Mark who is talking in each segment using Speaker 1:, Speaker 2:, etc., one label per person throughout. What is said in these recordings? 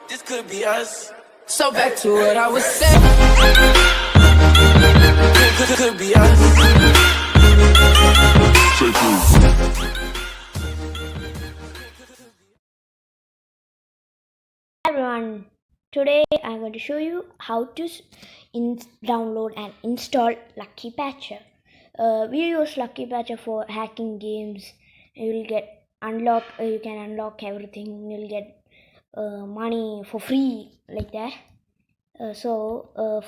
Speaker 1: This could be us. So back to what I was saying. Could be us.
Speaker 2: Hi everyone, today I'm going to show you how to download and install Lucky Patcher. We use Lucky Patcher for hacking games. You can unlock everything. You'll get money for free like that.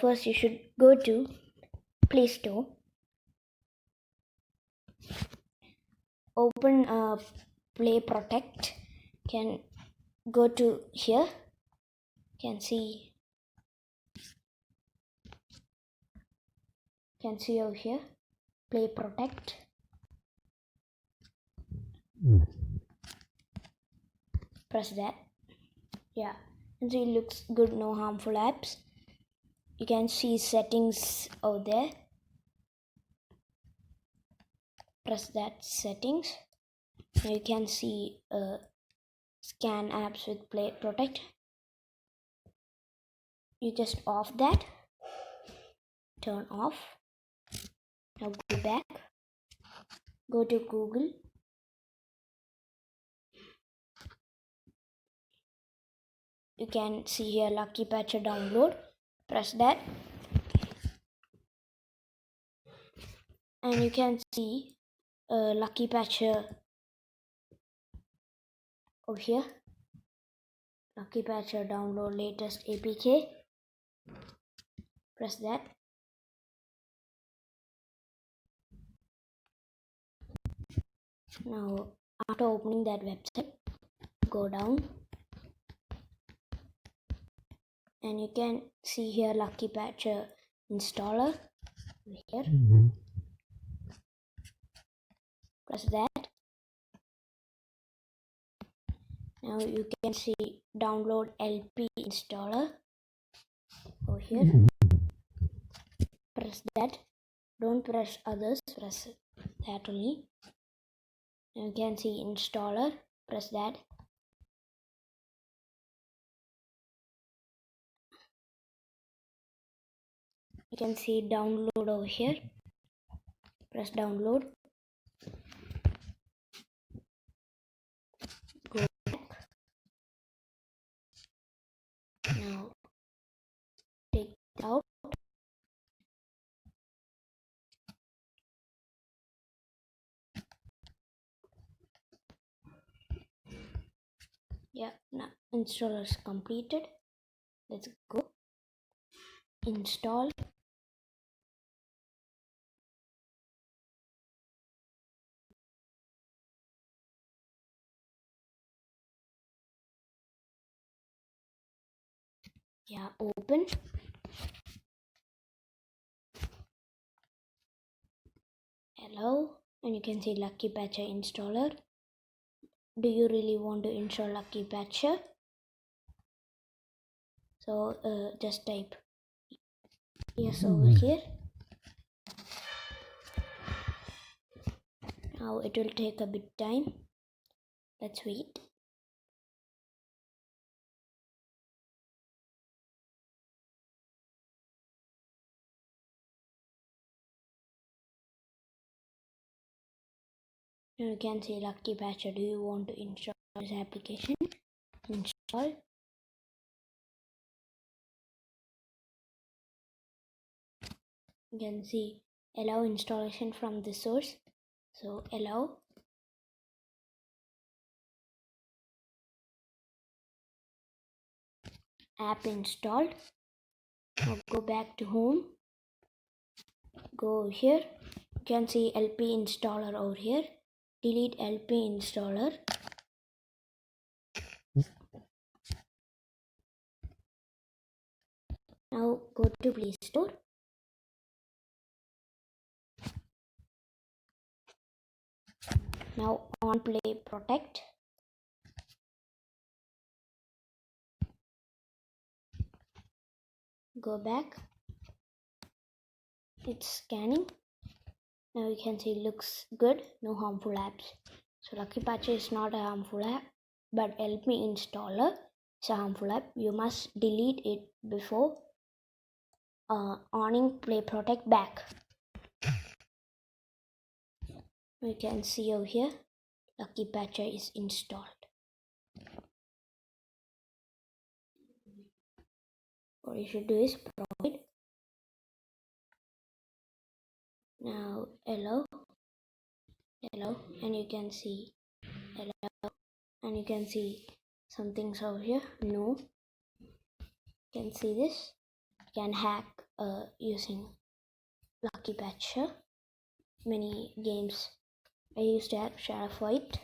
Speaker 2: First you should go to Play Store. Open Play Protect. Can go to here. Can see over here Play Protect. Press that. Yeah, and see it looks good, no harmful apps. You can see settings over there. Press that settings. Now you can see scan apps with Play Protect. You just off that, turn off. Now go back, go to Google. You can see here Lucky Patcher download. Press that, and you can see Lucky Patcher over here. Lucky Patcher download latest APK. Press that. Now after opening that website, go down and you can see here Lucky Patcher installer here. Press that. Now you can see download LP installer over here. Press that. Don't press others, press that only. Now you can see installer. Press that. You can see download over here. Press download. Go back. Now take it out. Yeah, now installer is completed. Let's go. Install. Yeah, open. Hello, and you can see Lucky Patcher installer. Do you really want to install Lucky Patcher? So just type yes over here. Now it will take a bit time. Let's wait. Now you can see Lucky Patcher. Do you want to install this application? Install. You can see allow installation from the source. So allow. App installed. Now go back to home. Go here. You can see LP installer over here. Delete LP installer. Now go to Play Store. Now on Play Protect. Go back. It's scanning. Now you can see it looks good, no harmful apps. So Lucky Patcher is not a harmful app, but LP installer It's a harmful app. You must delete it before owning Play Protect back. You can see over here, Lucky Patcher is installed. What you should do is provide. Now hello, and you can see hello, and you can see some things over here. No, you can see this. You can hack using Lucky Patcher. Many games I used to have Sheriff White.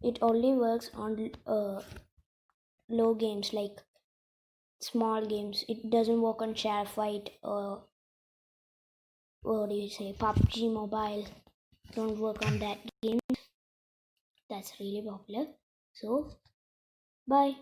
Speaker 2: It only works on low games, like small games. It doesn't work on Sheriff White or what do you say, PUBG Mobile. Don't work on that game. That's really popular. So bye.